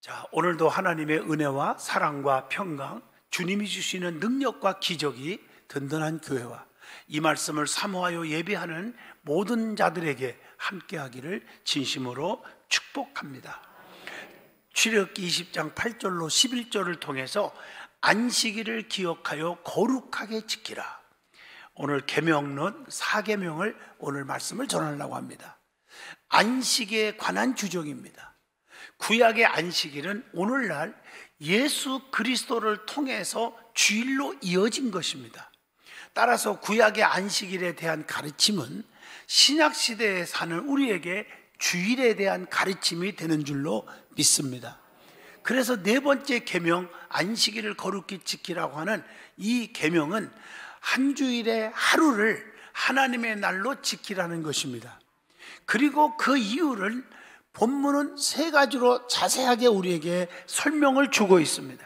자, 오늘도 하나님의 은혜와 사랑과 평강, 주님이 주시는 능력과 기적이 든든한 교회와 이 말씀을 사모하여 예배하는 모든 자들에게 함께하기를 진심으로 축복합니다. 출애굽기 20장 8절로 11절을 통해서 안식일을 기억하여 거룩하게 지키라. 오늘 계명론 4계명을 오늘 말씀을 전하려고 합니다. 안식에 관한 규정입니다. 구약의 안식일은 오늘날 예수 그리스도를 통해서 주일로 이어진 것입니다. 따라서 구약의 안식일에 대한 가르침은 신약시대에 사는 우리에게 주일에 대한 가르침이 되는 줄로 믿습니다. 그래서 네 번째 계명, 안식일을 거룩히 지키라고 하는 이 계명은 한 주일의 하루를 하나님의 날로 지키라는 것입니다. 그리고 그 이유를 본문은 세 가지로 자세하게 우리에게 설명을 주고 있습니다.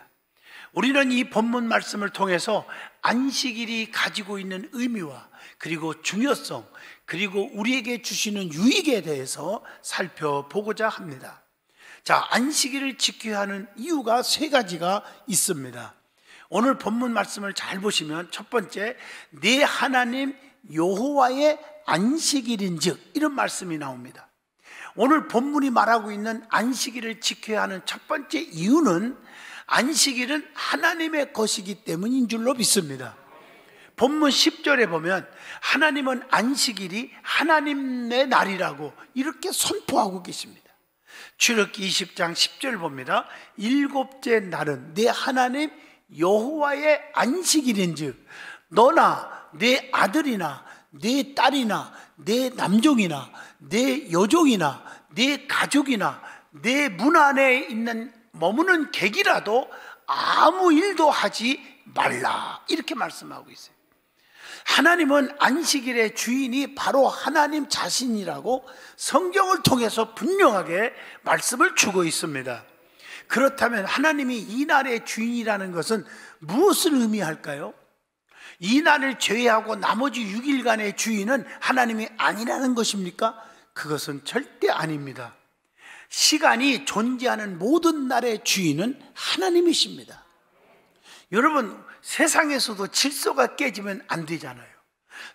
우리는 이 본문 말씀을 통해서 안식일이 가지고 있는 의미와 그리고 중요성, 그리고 우리에게 주시는 유익에 대해서 살펴보고자 합니다. 자, 안식일을 지켜야 하는 이유가 세 가지가 있습니다. 오늘 본문 말씀을 잘 보시면 첫 번째, 내 하나님 여호와의 안식일인즉, 이런 말씀이 나옵니다. 오늘 본문이 말하고 있는 안식일을 지켜야 하는 첫 번째 이유는 안식일은 하나님의 것이기 때문인 줄로 믿습니다. 본문 10절에 보면 하나님은 안식일이 하나님의 날이라고 이렇게 선포하고 계십니다. 출애굽기 20장 10절 봅니다. 일곱째 날은 내 하나님 여호와의 안식일인즉 너나 내 아들이나 내 딸이나 내 남종이나 내 여종이나 내 가족이나 내 문 안에 있는 머무는 객이라도 아무 일도 하지 말라, 이렇게 말씀하고 있어요. 하나님은 안식일의 주인이 바로 하나님 자신이라고 성경을 통해서 분명하게 말씀을 주고 있습니다. 그렇다면 하나님이 이 날의 주인이라는 것은 무엇을 의미할까요? 이 날을 제외하고 나머지 6일간의 주인은 하나님이 아니라는 것입니까? 그것은 절대 아닙니다. 시간이 존재하는 모든 날의 주인은 하나님이십니다. 여러분, 세상에서도 질서가 깨지면 안 되잖아요.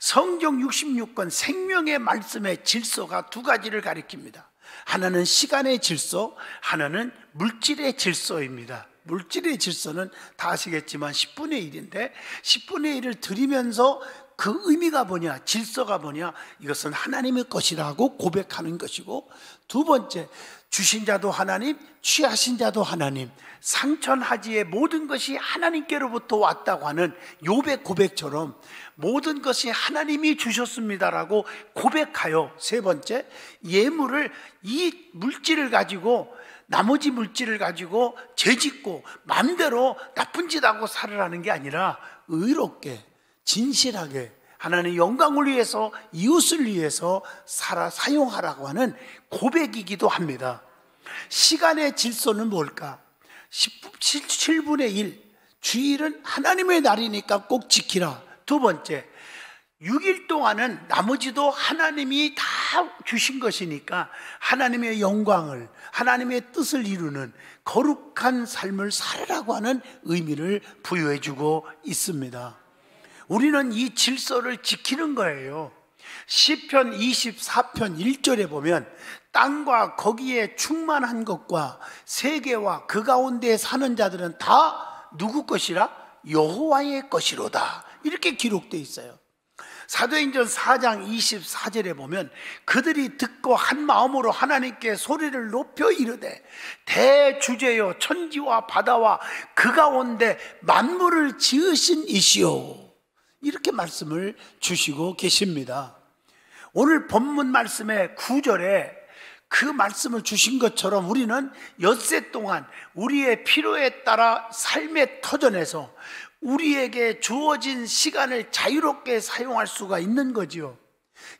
성경 66권 생명의 말씀의 질서가 두 가지를 가리킵니다. 하나는 시간의 질서, 하나는 물질의 질서입니다. 물질의 질서는 다 아시겠지만 10분의 1인데 10분의 1을 드리면서 그 의미가 뭐냐, 질서가 뭐냐, 이것은 하나님의 것이라고 고백하는 것이고, 두 번째, 주신 자도 하나님, 취하신 자도 하나님, 상천하지의 모든 것이 하나님께로부터 왔다고 하는 욥의 고백처럼 모든 것이 하나님이 주셨습니다라고 고백하여, 세 번째, 예물을, 이 물질을 가지고, 나머지 물질을 가지고 죄짓고 마음대로 나쁜 짓 하고 살으라는 게 아니라 의롭게 진실하게 하나님의 영광을 위해서, 이웃을 위해서 사용하라고 하는 고백이기도 합니다. 시간의 질서는 뭘까? 7분의 1, 주일은 하나님의 날이니까 꼭 지키라. 두 번째, 6일 동안은 나머지도 하나님이 다 주신 것이니까 하나님의 영광을, 하나님의 뜻을 이루는 거룩한 삶을 살으라고 하는 의미를 부여해 주고 있습니다. 우리는 이 질서를 지키는 거예요. 시편 24편 1절에 보면 땅과 거기에 충만한 것과 세계와 그 가운데 사는 자들은 다 누구 것이라? 여호와의 것이로다, 이렇게 기록되어 있어요. 사도행전 4장 24절에 보면 그들이 듣고 한 마음으로 하나님께 소리를 높여 이르되 대주제여 천지와 바다와 그 가운데 만물을 지으신 이시오, 이렇게 말씀을 주시고 계십니다. 오늘 본문 말씀의 9절에 그 말씀을 주신 것처럼 우리는 엿새 동안 우리의 필요에 따라 삶의 터전에서 우리에게 주어진 시간을 자유롭게 사용할 수가 있는 거지요.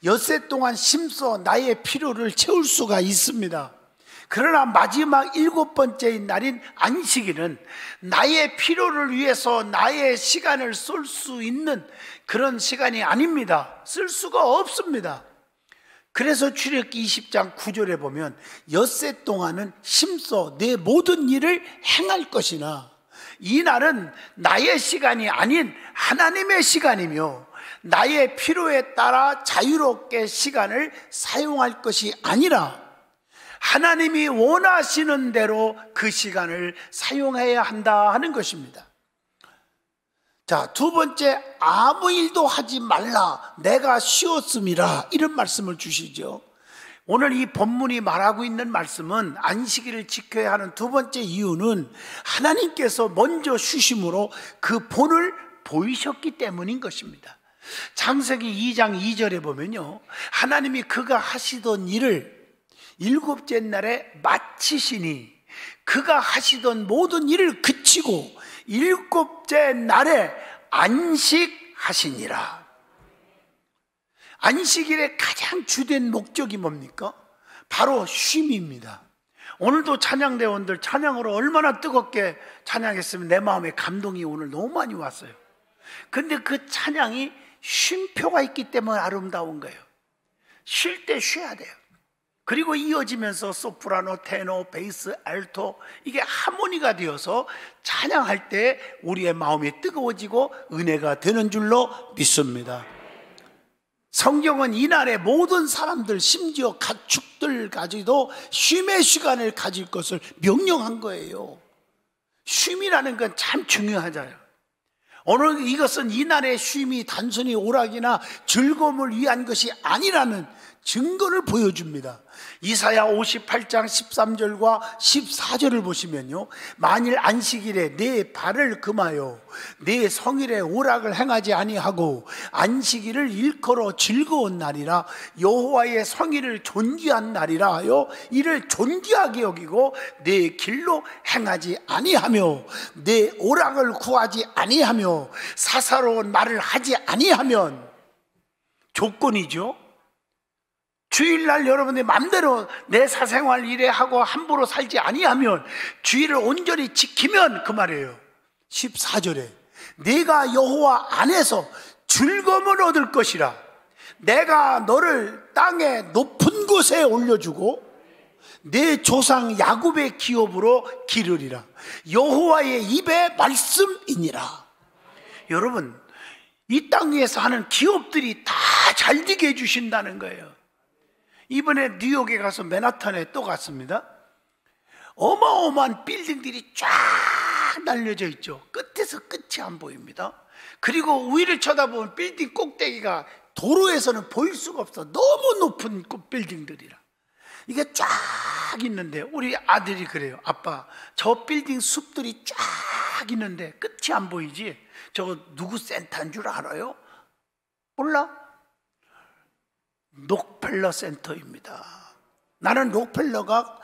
엿새 동안 심써 나의 필요를 채울 수가 있습니다. 그러나 마지막 7번째인 날인 안식일은 나의 필요를 위해서 나의 시간을 쓸 수 있는 그런 시간이 아닙니다. 쓸 수가 없습니다. 그래서 출애굽기 20장 9절에 보면 엿새 동안은 심써 내 모든 일을 행할 것이나, 이 날은 나의 시간이 아닌 하나님의 시간이며 나의 필요에 따라 자유롭게 시간을 사용할 것이 아니라 하나님이 원하시는 대로 그 시간을 사용해야 한다 하는 것입니다. 자, 두 번째, 아무 일도 하지 말라 내가 쉬었음이라, 이런 말씀을 주시죠. 오늘 이 본문이 말하고 있는 말씀은 안식일을 지켜야 하는 두 번째 이유는 하나님께서 먼저 쉬심으로 그 본을 보이셨기 때문인 것입니다. 창세기 2장 2절에 보면요, 하나님이 그가 하시던 일을 7째 날에 마치시니 그가 하시던 모든 일을 그치고 7째 날에 안식하시니라. 안식일의 가장 주된 목적이 뭡니까? 바로 쉼입니다. 오늘도 찬양대원들 찬양으로 얼마나 뜨겁게 찬양했으면 내 마음에 감동이 오늘 너무 많이 왔어요. 근데 그 찬양이 쉼표가 있기 때문에 아름다운 거예요. 쉴 때 쉬어야 돼요. 그리고 이어지면서 소프라노, 테너, 베이스, 알토, 이게 하모니가 되어서 찬양할 때 우리의 마음이 뜨거워지고 은혜가 되는 줄로 믿습니다. 성경은 이날에 모든 사람들, 심지어 가축들까지도 쉼의 시간을 가질 것을 명령한 거예요. 쉼이라는 건 참 중요하잖아요. 오늘 이것은 이날의 쉼이 단순히 오락이나 즐거움을 위한 것이 아니라는 증거를 보여줍니다. 이사야 58장 13절과 14절을 보시면요, 만일 안식일에 내 발을 금하여 내 성일에 오락을 행하지 아니하고 안식일을 일컬어 즐거운 날이라 여호와의 성일을 존귀한 날이라 하여 이를 존귀하게 여기고 내 길로 행하지 아니하며 내 오락을 구하지 아니하며 사사로운 말을 하지 아니하면, 조건이죠. 주일날 여러분들이 마음대로 내 사생활 일에 하고 함부로 살지 아니하면, 주일을 온전히 지키면 그 말이에요. 14절에 네가 여호와 안에서 즐거움을 얻을 것이라. 내가 너를 땅의 높은 곳에 올려주고 내 조상 야곱의 기업으로 기르리라. 여호와의 입의 말씀이니라. 여러분, 이 땅 위에서 하는 기업들이 다 잘 되게 해주신다는 거예요. 이번에 뉴욕에 가서 맨하탄에 또 갔습니다. 어마어마한 빌딩들이 쫙 날려져 있죠. 끝에서 끝이 안 보입니다. 그리고 위를 쳐다보면 빌딩 꼭대기가 도로에서는 보일 수가 없어. 너무 높은 빌딩들이라. 이게 쫙 있는데 우리 아들이 그래요. 아빠, 저 빌딩 숲들이 쫙 있는데 끝이 안 보이지? 저거 누구 센터인 줄 알아요? 몰라? 록펠러 센터입니다. 나는 록펠러가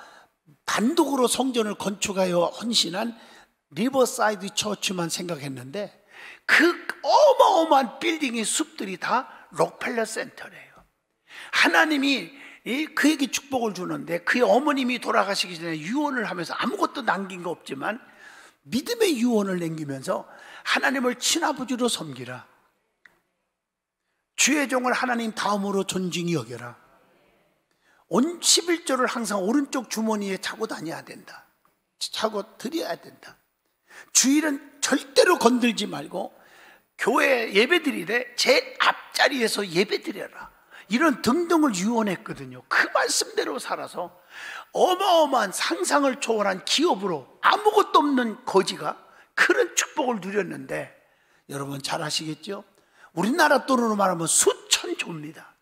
단독으로 성전을 건축하여 헌신한 리버사이드 처치만 생각했는데 그 어마어마한 빌딩의 숲들이 다 록펠러 센터래요. 하나님이 그에게 축복을 주는데, 그의 어머님이 돌아가시기 전에 유언을 하면서 아무것도 남긴 거 없지만 믿음의 유언을 남기면서 하나님을 친아버지로 섬기라. 주의 종을 하나님 다음으로 존중히 여겨라. 11조를 항상 오른쪽 주머니에 차고 다녀야 된다. 차고 드려야 된다. 주일은 절대로 건들지 말고 교회 예배 드리되 제 앞자리에서 예배 드려라. 이런 등등을 유언했거든요. 그 말씀대로 살아서 어마어마한 상상을 초월한 기업으로 아무것도 없는 거지가 그런 축복을 누렸는데, 여러분 잘 아시겠죠? 우리나라 돈으로 말하면 수천 조입니다.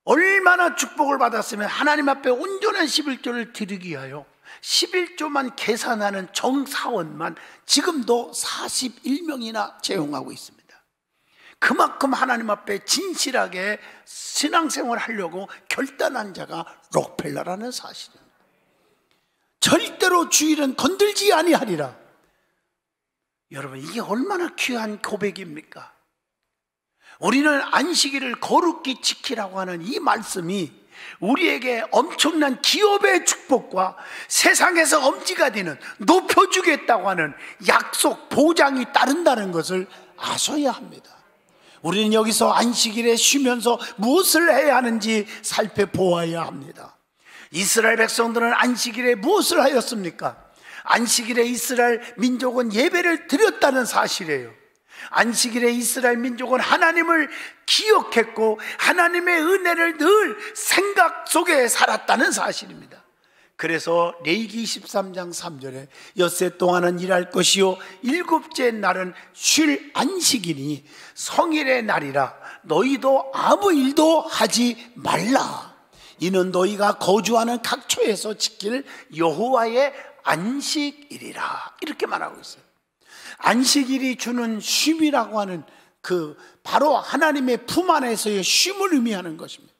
얼마나 축복을 받았으면 하나님 앞에 온전한 11조를 드리기 위하여 11조만 계산하는 정사원만 지금도 41명이나 채용하고 있습니다. 그만큼 하나님 앞에 진실하게 신앙생활을 하려고 결단한 자가 록펠러라는 사실입니다. 절대로 주일은 건들지 아니하리라. 여러분, 이게 얼마나 귀한 고백입니까? 우리는 안식일을 거룩히 지키라고 하는 이 말씀이 우리에게 엄청난 기업의 축복과 세상에서 엄지가 되는 높여주겠다고 하는 약속, 보장이 따른다는 것을 아셔야 합니다. 우리는 여기서 안식일에 쉬면서 무엇을 해야 하는지 살펴보아야 합니다. 이스라엘 백성들은 안식일에 무엇을 하였습니까? 안식일에 이스라엘 민족은 예배를 드렸다는 사실이에요. 안식일에 이스라엘 민족은 하나님을 기억했고 하나님의 은혜를 늘 생각 속에 살았다는 사실입니다. 그래서 레위기 23장 3절에 엿새 동안은 일할 것이요 일곱째 날은 쉴 안식이니 성일의 날이라 너희도 아무 일도 하지 말라. 이는 너희가 거주하는 각 처에서 지킬 여호와의 안식일이라. 이렇게 말하고 있어요. 안식일이 주는 쉼이라고 하는 바로 하나님의 품 안에서의 쉼을 의미하는 것입니다.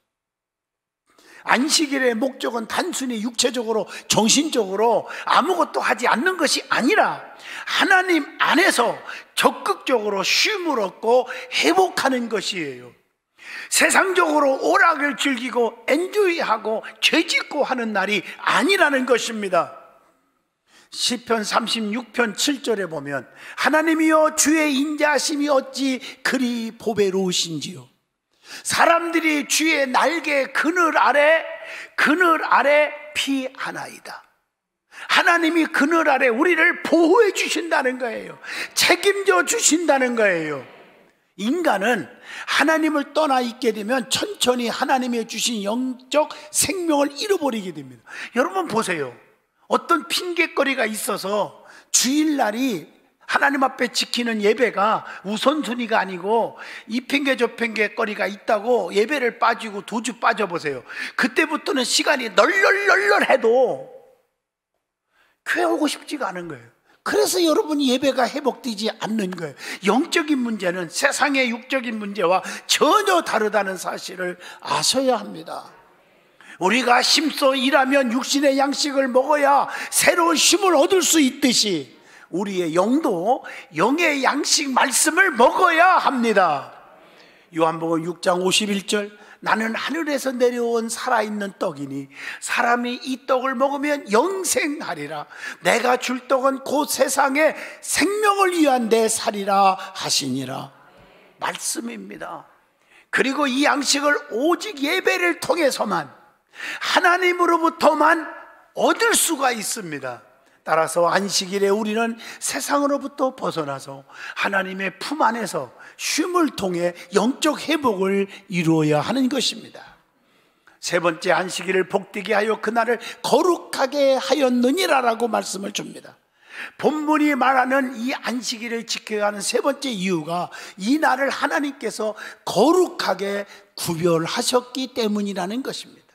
안식일의 목적은 단순히 육체적으로 정신적으로 아무것도 하지 않는 것이 아니라 하나님 안에서 적극적으로 쉼을 얻고 회복하는 것이에요. 세상적으로 오락을 즐기고 엔조이하고 죄짓고 하는 날이 아니라는 것입니다. 시편 36편 7절에 보면 하나님이여 주의 인자하심이 어찌 그리 보배로우신지요. 사람들이 주의 날개 그늘 아래 피하나이다. 하나님이 그늘 아래 우리를 보호해 주신다는 거예요. 책임져 주신다는 거예요. 인간은 하나님을 떠나 있게 되면 천천히 하나님이 주신 영적 생명을 잃어버리게 됩니다. 여러분 보세요. 어떤 핑계거리가 있어서 주일날이 하나님 앞에 지키는 예배가 우선순위가 아니고 이 핑계 저 핑계거리가 있다고 예배를 빠지고 2주 빠져보세요. 그때부터는 시간이 널널널널해도 교회 오고 싶지가 않은 거예요. 그래서 여러분 예배가 회복되지 않는 거예요. 영적인 문제는 세상의 육적인 문제와 전혀 다르다는 사실을 아셔야 합니다. 우리가 힘써 일하면 육신의 양식을 먹어야 새로운 힘을 얻을 수 있듯이 우리의 영도 영의 양식 말씀을 먹어야 합니다. 요한복음 6장 51절 나는 하늘에서 내려온 살아있는 떡이니 사람이 이 떡을 먹으면 영생하리라. 내가 줄 떡은 곧 세상의 생명을 위한 내 살이라 하시니라. 말씀입니다. 그리고 이 양식을 오직 예배를 통해서만 하나님으로부터만 얻을 수가 있습니다. 따라서 안식일에 우리는 세상으로부터 벗어나서 하나님의 품 안에서 쉼을 통해 영적 회복을 이루어야 하는 것입니다. 세 번째, 안식일을 복되게 하여 그날을 거룩하게 하였느니라라고 말씀을 줍니다. 본문이 말하는 이 안식일을 지켜야 하는 세 번째 이유가 이 날을 하나님께서 거룩하게 구별하셨기 때문이라는 것입니다.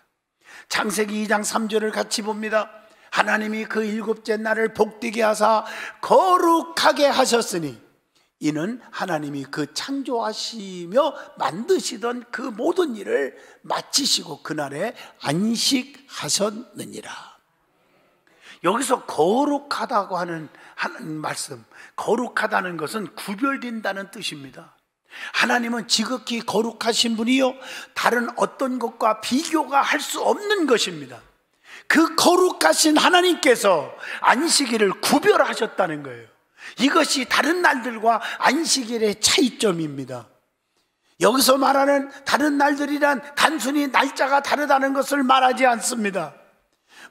창세기 2장 3절을 같이 봅니다. 하나님이 그 일곱째 날을 복되게 하사 거룩하게 하셨으니 이는 하나님이 그 창조하시며 만드시던 그 모든 일을 마치시고 그날에 안식하셨느니라. 여기서 거룩하다고 하는 말씀, 거룩하다는 것은 구별된다는 뜻입니다. 하나님은 지극히 거룩하신 분이요 다른 어떤 것과 비교가 할 수 없는 것입니다. 그 거룩하신 하나님께서 안식일을 구별하셨다는 거예요. 이것이 다른 날들과 안식일의 차이점입니다. 여기서 말하는 다른 날들이란 단순히 날짜가 다르다는 것을 말하지 않습니다.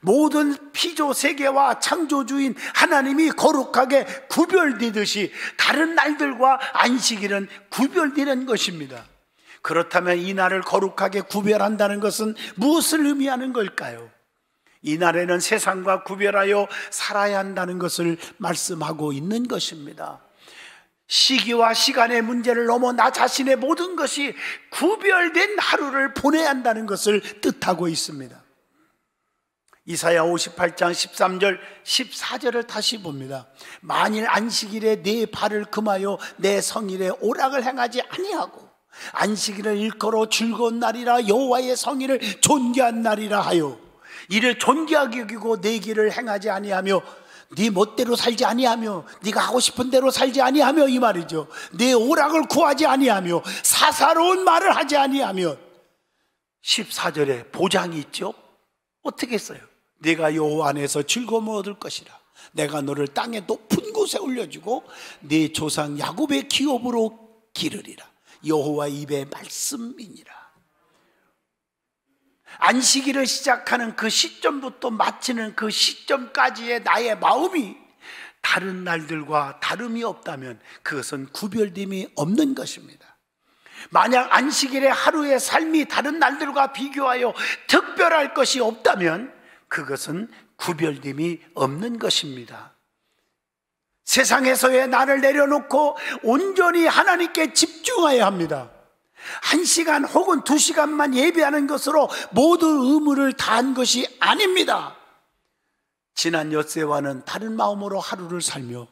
모든 피조 세계와 창조주인 하나님이 거룩하게 구별되듯이 다른 날들과 안식일은 구별되는 것입니다. 그렇다면 이 날을 거룩하게 구별한다는 것은 무엇을 의미하는 걸까요? 이 날에는 세상과 구별하여 살아야 한다는 것을 말씀하고 있는 것입니다. 시기와 시간의 문제를 넘어 나 자신의 모든 것이 구별된 하루를 보내야 한다는 것을 뜻하고 있습니다. 이사야 58장 13절 14절을 다시 봅니다. 만일 안식일에 내 발을 금하여 내 성일에 오락을 행하지 아니하고 안식일을 일컬어 즐거운 날이라 여호와의 성일을 존귀한 날이라 하여 이를 존귀하게 여기고 내 길을 행하지 아니하며 네 멋대로 살지 아니하며 네가 하고 싶은 대로 살지 아니하며 이 말이죠. 내 오락을 구하지 아니하며 사사로운 말을 하지 아니하며 14절에 보장이 있죠. 어떻게 했어요? 네가 여호와 안에서 즐거움을 얻을 것이라. 내가 너를 땅의 높은 곳에 올려주고 네 조상 야곱의 기업으로 기르리라. 여호와 입의 말씀이니라. 안식일을 시작하는 그 시점부터 마치는 그 시점까지의 나의 마음이 다른 날들과 다름이 없다면 그것은 구별됨이 없는 것입니다. 만약 안식일의 하루의 삶이 다른 날들과 비교하여 특별할 것이 없다면 그것은 구별됨이 없는 것입니다. 세상에서의 나를 내려놓고 온전히 하나님께 집중해야 합니다. 1시간 혹은 2시간만 예배하는 것으로 모든 의무를 다한 것이 아닙니다. 지난 엿새와는 다른 마음으로 하루를 살며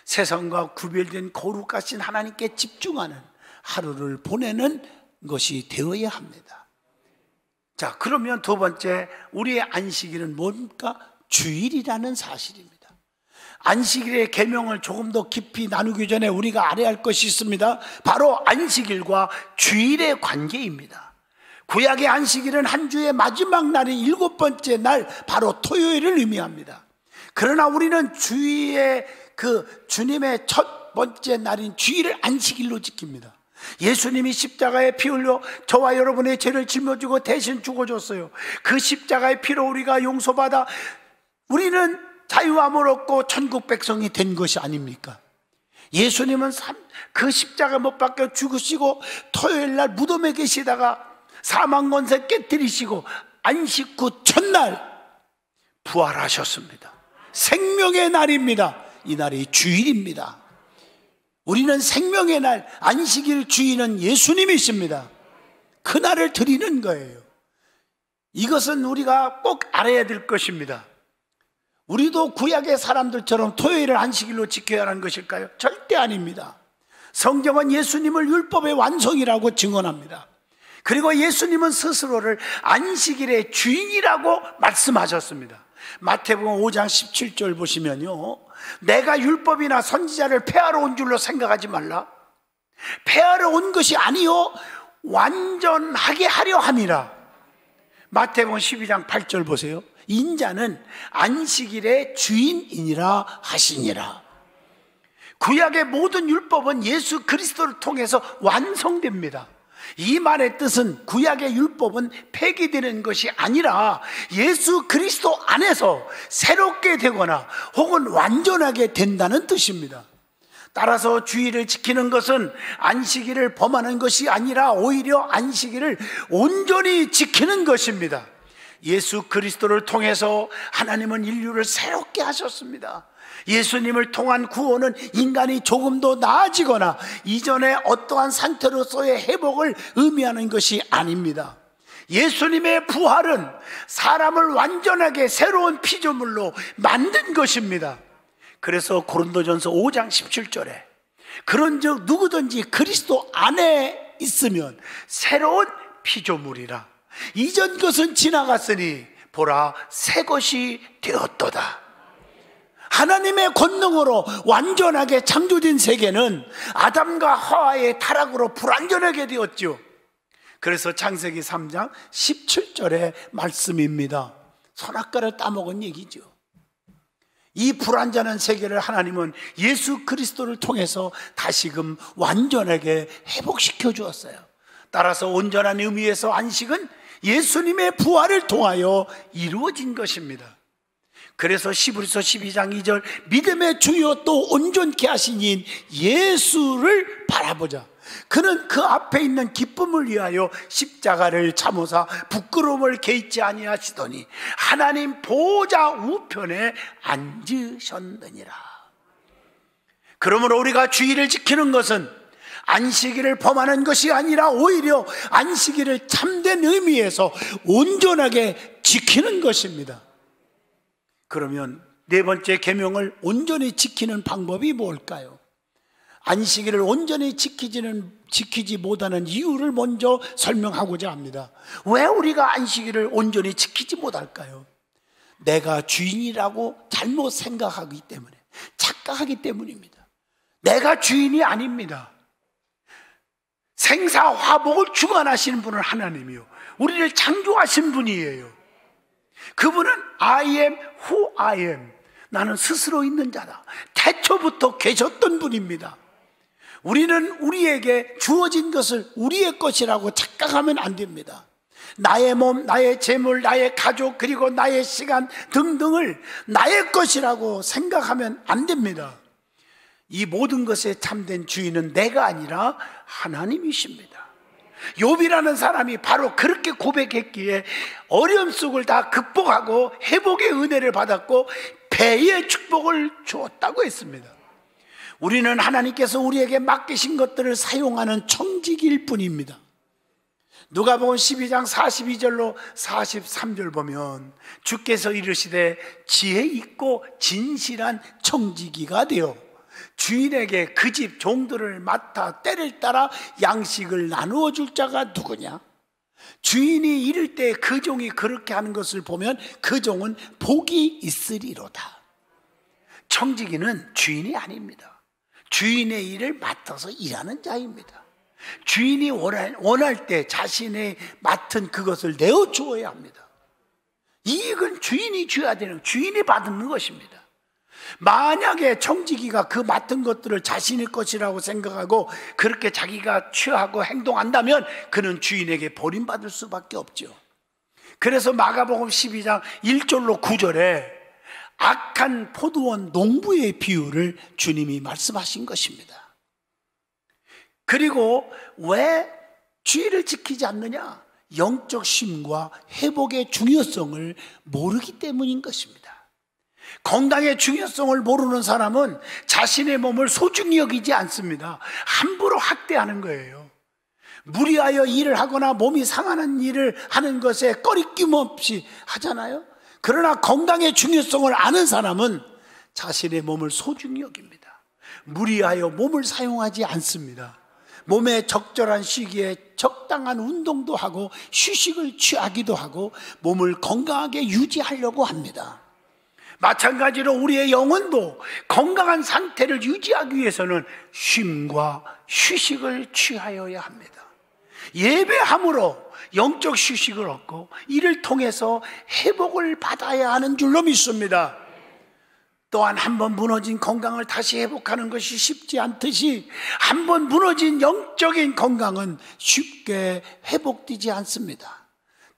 세상과 구별된 거룩하신 하나님께 집중하는 하루를 보내는 것이 되어야 합니다. 자, 그러면 두 번째, 우리의 안식일은 뭡니까? 주일이라는 사실입니다. 안식일의 계명을 조금 더 깊이 나누기 전에 우리가 알아야 할 것이 있습니다. 바로 안식일과 주일의 관계입니다. 구약의 안식일은 한 주의 마지막 날인 7번째 날, 바로 토요일을 의미합니다. 그러나 우리는 주일의 주님의 첫 번째 날인 주일을 안식일로 지킵니다. 예수님이 십자가에 피 흘려 저와 여러분의 죄를 짊어지고 대신 죽어줬어요. 그 십자가의 피로 우리가 용서받아 우리는 자유함을 얻고 천국 백성이 된 것이 아닙니까? 예수님은 그 십자가 못 박혀 죽으시고 토요일 날 무덤에 계시다가 사망 권세 깨뜨리시고 안식 후 첫날 부활하셨습니다. 생명의 날입니다. 이 날이 주일입니다. 우리는 생명의 날, 안식일 주인은 예수님이십니다. 그 날을 드리는 거예요. 이것은 우리가 꼭 알아야 될 것입니다. 우리도 구약의 사람들처럼 토요일을 안식일로 지켜야 하는 것일까요? 절대 아닙니다. 성경은 예수님을 율법의 완성이라고 증언합니다. 그리고 예수님은 스스로를 안식일의 주인이라고 말씀하셨습니다. 마태복음 5장 17절 보시면요, 내가 율법이나 선지자를 폐하러 온 줄로 생각하지 말라. 폐하러 온 것이 아니요 완전하게 하려 함이라. 마태복음 12장 8절 보세요. 인자는 안식일의 주인이니라 하시니라. 구약의 모든 율법은 예수 그리스도를 통해서 완성됩니다. 이 말의 뜻은 구약의 율법은 폐기되는 것이 아니라 예수 그리스도 안에서 새롭게 되거나 혹은 완전하게 된다는 뜻입니다. 따라서 주일을 지키는 것은 안식일을 범하는 것이 아니라 오히려 안식일을 온전히 지키는 것입니다. 예수 그리스도를 통해서 하나님은 인류를 새롭게 하셨습니다. 예수님을 통한 구원은 인간이 조금 더 나아지거나 이전의 어떠한 상태로서의 회복을 의미하는 것이 아닙니다. 예수님의 부활은 사람을 완전하게 새로운 피조물로 만든 것입니다. 그래서 고린도전서 5장 17절에 그런즉 누구든지 그리스도 안에 있으면 새로운 피조물이라. 이전 것은 지나갔으니 보라 새 것이 되었도다. 하나님의 권능으로 완전하게 창조된 세계는 아담과 하와의 타락으로 불완전하게 되었죠. 그래서 창세기 3장 17절의 말씀입니다. 선악과를 따먹은 얘기죠. 이 불완전한 세계를 하나님은 예수 그리스도를 통해서 다시금 완전하게 회복시켜 주었어요. 따라서 온전한 의미에서 안식은 예수님의 부활을 통하여 이루어진 것입니다. 그래서 히브리서 12장 2절 믿음의 주요 또 온전케 하신 이인 예수를 바라보자. 그는 그 앞에 있는 기쁨을 위하여 십자가를 참으사 부끄러움을 개의치 아니하시더니 하나님 보좌 우편에 앉으셨느니라. 그러므로 우리가 주일을 지키는 것은 안식일을 범하는 것이 아니라 오히려 안식일을 참된 의미에서 온전하게 지키는 것입니다. 그러면 네 번째 계명을 온전히 지키는 방법이 뭘까요? 안식일을 온전히 지키지 못하는 이유를 먼저 설명하고자 합니다. 왜 우리가 안식일을 온전히 지키지 못할까요? 내가 주인이라고 잘못 생각하기 때문에, 착각하기 때문입니다. 내가 주인이 아닙니다. 생사화복을 주관하시는 분은 하나님이요, 우리를 창조하신 분이에요. 그분은 I am who I am, 나는 스스로 있는 자다, 태초부터 계셨던 분입니다. 우리는 우리에게 주어진 것을 우리의 것이라고 착각하면 안 됩니다. 나의 몸, 나의 재물, 나의 가족, 그리고 나의 시간 등등을 나의 것이라고 생각하면 안 됩니다. 이 모든 것에 참된 주인은 내가 아니라 하나님이십니다. 욥이라는 사람이 바로 그렇게 고백했기에 어려움 속을 다 극복하고 회복의 은혜를 받았고 배의 축복을 주었다고 했습니다. 우리는 하나님께서 우리에게 맡기신 것들을 사용하는 청지기일 뿐입니다. 누가복음 12장 42절로 43절 보면 주께서 이르시되 지혜 있고 진실한 청지기가 되어 주인에게 그 집 종들을 맡아 때를 따라 양식을 나누어 줄 자가 누구냐? 주인이 이를 때 그 종이 그렇게 하는 것을 보면 그 종은 복이 있으리로다. 청지기는 주인이 아닙니다. 주인의 일을 맡아서 일하는 자입니다. 주인이 원할 때 자신의 맡은 그것을 내어 주어야 합니다. 이익은 주인이 줘야 되는, 주인이 받는 것입니다. 만약에 청지기가 그 맡은 것들을 자신의 것이라고 생각하고 그렇게 자기가 취하고 행동한다면 그는 주인에게 버림받을 수밖에 없죠. 그래서 마가복음 12장 1절로 9절에 악한 포도원 농부의 비유를 주님이 말씀하신 것입니다. 그리고 왜 주의를 지키지 않느냐? 영적 쉼과 회복의 중요성을 모르기 때문인 것입니다. 건강의 중요성을 모르는 사람은 자신의 몸을 소중히 여기지 않습니다. 함부로 학대하는 거예요. 무리하여 일을 하거나 몸이 상하는 일을 하는 것에 꺼리낌 없이 하잖아요. 그러나 건강의 중요성을 아는 사람은 자신의 몸을 소중히 여깁니다. 무리하여 몸을 사용하지 않습니다. 몸의 적절한 시기에 적당한 운동도 하고 휴식을 취하기도 하고 몸을 건강하게 유지하려고 합니다. 마찬가지로 우리의 영혼도 건강한 상태를 유지하기 위해서는 쉼과 휴식을 취하여야 합니다. 예배함으로 영적 휴식을 얻고 이를 통해서 회복을 받아야 하는 줄로 믿습니다. 또한 한번 무너진 건강을 다시 회복하는 것이 쉽지 않듯이 한번 무너진 영적인 건강은 쉽게 회복되지 않습니다.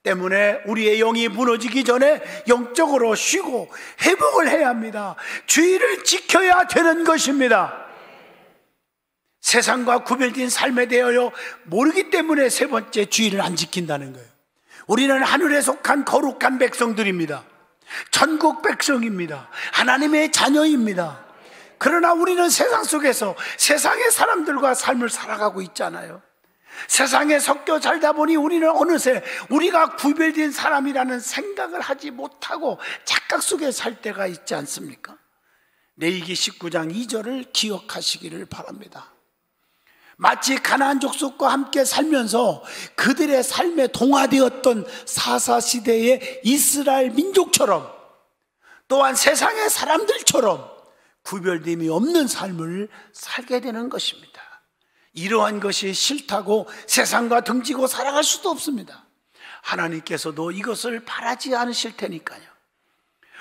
때문에 우리의 영이 무너지기 전에 영적으로 쉬고 회복을 해야 합니다. 주의를 지켜야 되는 것입니다. 세상과 구별된 삶에 대하여 모르기 때문에 세 번째, 주의를 안 지킨다는 거예요. 우리는 하늘에 속한 거룩한 백성들입니다. 천국 백성입니다. 하나님의 자녀입니다. 그러나 우리는 세상 속에서 세상의 사람들과 삶을 살아가고 있잖아요. 세상에 섞여 살다 보니 우리는 어느새 우리가 구별된 사람이라는 생각을 하지 못하고 착각 속에 살 때가 있지 않습니까? 레위기 19장 2절을 기억하시기를 바랍니다. 마치 가나안 족속과 함께 살면서 그들의 삶에 동화되었던 사사시대의 이스라엘 민족처럼 또한 세상의 사람들처럼 구별됨이 없는 삶을 살게 되는 것입니다. 이러한 것이 싫다고 세상과 등지고 살아갈 수도 없습니다. 하나님께서도 이것을 바라지 않으실 테니까요.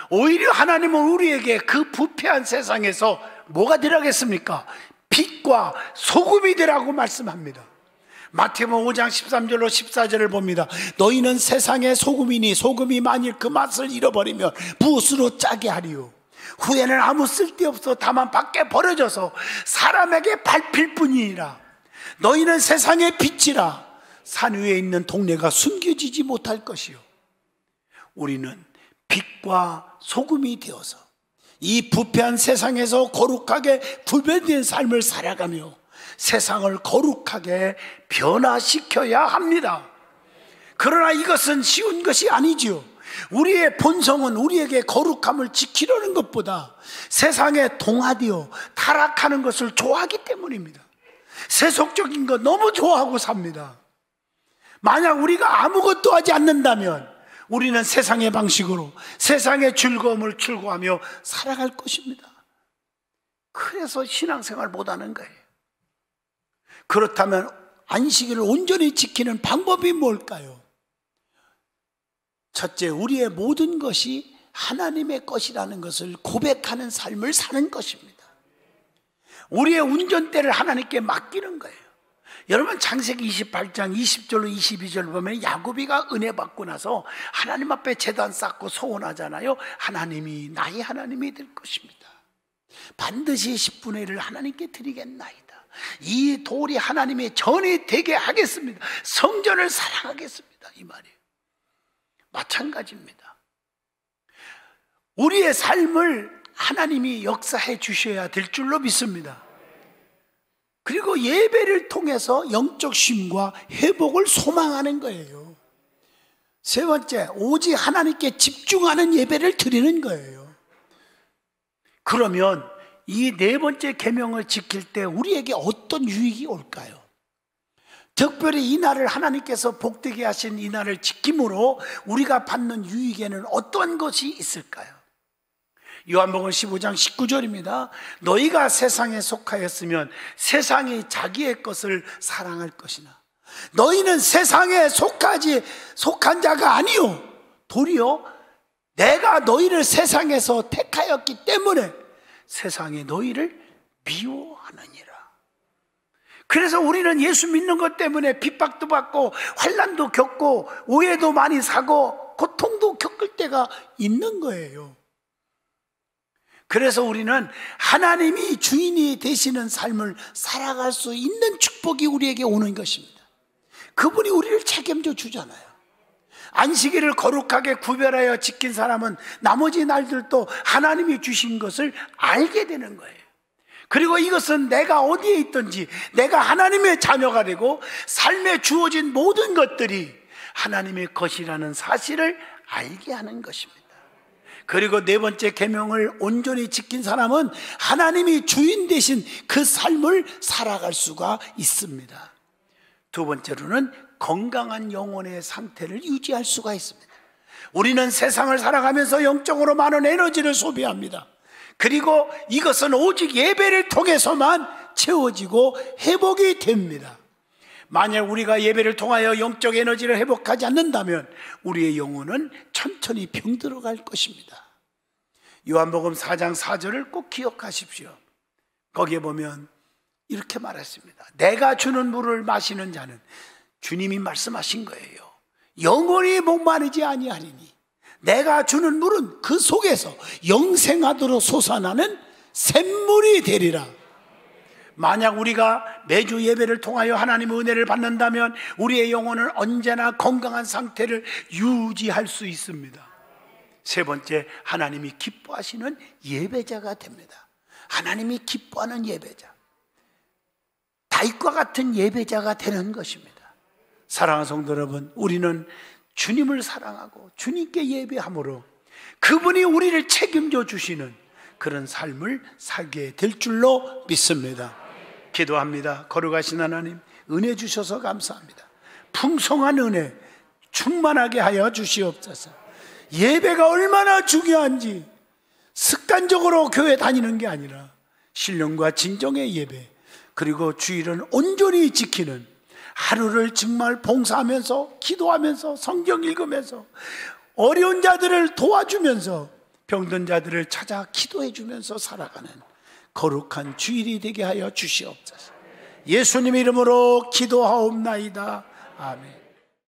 오히려 하나님은 우리에게 그 부패한 세상에서 뭐가 되라겠습니까? 빛과 소금이 되라고 말씀합니다. 마태복음 5장 13절로 14절을 봅니다. 너희는 세상의 소금이니 소금이 만일 그 맛을 잃어버리면 무엇으로 짜게 하리요? 후에는 아무 쓸데없어 다만 밖에 버려져서 사람에게 밟힐 뿐이니라. 너희는 세상의 빛이라. 산 위에 있는 동네가 숨겨지지 못할 것이요. 우리는 빛과 소금이 되어서 이 부패한 세상에서 거룩하게 구별된 삶을 살아가며 세상을 거룩하게 변화시켜야 합니다. 그러나 이것은 쉬운 것이 아니지요. 우리의 본성은 우리에게 거룩함을 지키려는 것보다 세상에 동화되어 타락하는 것을 좋아하기 때문입니다. 세속적인 것 너무 좋아하고 삽니다. 만약 우리가 아무것도 하지 않는다면 우리는 세상의 방식으로 세상의 즐거움을 추구하며 살아갈 것입니다. 그래서 신앙생활 못하는 거예요. 그렇다면 안식일을 온전히 지키는 방법이 뭘까요? 첫째, 우리의 모든 것이 하나님의 것이라는 것을 고백하는 삶을 사는 것입니다. 우리의 운전대를 하나님께 맡기는 거예요. 여러분, 창세기 28장 20절로 22절 보면 야곱이가 은혜 받고 나서 하나님 앞에 제단 쌓고 소원하잖아요. 하나님이 나의 하나님이 될 것입니다. 반드시 10분의 1을 하나님께 드리겠나이다. 이 돌이 하나님의 전이 되게 하겠습니다. 성전을 사랑하겠습니다. 이 말이에요. 마찬가지입니다. 우리의 삶을 하나님이 역사해 주셔야 될 줄로 믿습니다. 그리고 예배를 통해서 영적 쉼과 회복을 소망하는 거예요. 세 번째, 오직 하나님께 집중하는 예배를 드리는 거예요. 그러면 이 네 번째 계명을 지킬 때 우리에게 어떤 유익이 올까요? 특별히 이 날을 하나님께서 복되게 하신 이 날을 지킴으로 우리가 받는 유익에는 어떤 것이 있을까요? 요한복음 15장 19절입니다. 너희가 세상에 속하였으면 세상이 자기의 것을 사랑할 것이나 너희는 세상에 속한 자가 아니요 도리어 내가 너희를 세상에서 택하였기 때문에 세상이 너희를 미워하느니라. 그래서 우리는 예수 믿는 것 때문에 핍박도 받고 환난도 겪고 오해도 많이 사고 고통도 겪을 때가 있는 거예요. 그래서 우리는 하나님이 주인이 되시는 삶을 살아갈 수 있는 축복이 우리에게 오는 것입니다. 그분이 우리를 책임져 주잖아요. 안식일을 거룩하게 구별하여 지킨 사람은 나머지 날들도 하나님이 주신 것을 알게 되는 거예요. 그리고 이것은 내가 어디에 있든지 내가 하나님의 자녀가 되고 삶에 주어진 모든 것들이 하나님의 것이라는 사실을 알게 하는 것입니다. 그리고 네 번째 계명을 온전히 지킨 사람은 하나님이 주인 되신 그 삶을 살아갈 수가 있습니다. 두 번째로는 건강한 영혼의 상태를 유지할 수가 있습니다. 우리는 세상을 살아가면서 영적으로 많은 에너지를 소비합니다. 그리고 이것은 오직 예배를 통해서만 채워지고 회복이 됩니다. 만약 우리가 예배를 통하여 영적 에너지를 회복하지 않는다면 우리의 영혼은 천천히 병들어갈 것입니다. 요한복음 4장 4절을 꼭 기억하십시오. 거기에 보면 이렇게 말했습니다. 내가 주는 물을 마시는 자는 주님이 말씀하신 거예요. 영원히 목마르지 아니하리니 내가 주는 물은 그 속에서 영생하도록 솟아나는 샘물이 되리라. 만약 우리가 매주 예배를 통하여 하나님의 은혜를 받는다면 우리의 영혼은 언제나 건강한 상태를 유지할 수 있습니다. 세 번째, 하나님이 기뻐하시는 예배자가 됩니다. 하나님이 기뻐하는 예배자, 다윗과 같은 예배자가 되는 것입니다. 사랑하는 성도 여러분, 우리는 주님을 사랑하고 주님께 예배함으로 그분이 우리를 책임져 주시는 그런 삶을 살게 될 줄로 믿습니다. 기도합니다. 거룩하신 하나님, 은혜 주셔서 감사합니다. 풍성한 은혜 충만하게 하여 주시옵소서. 예배가 얼마나 중요한지 습관적으로 교회 다니는 게 아니라 신령과 진정의 예배, 그리고 주일은 온전히 지키는 하루를 정말 봉사하면서 기도하면서 성경 읽으면서 어려운 자들을 도와주면서 병든 자들을 찾아 기도해 주면서 살아가는 거룩한 주일이 되게 하여 주시옵소서. 예수님 이름으로 기도하옵나이다. 아멘.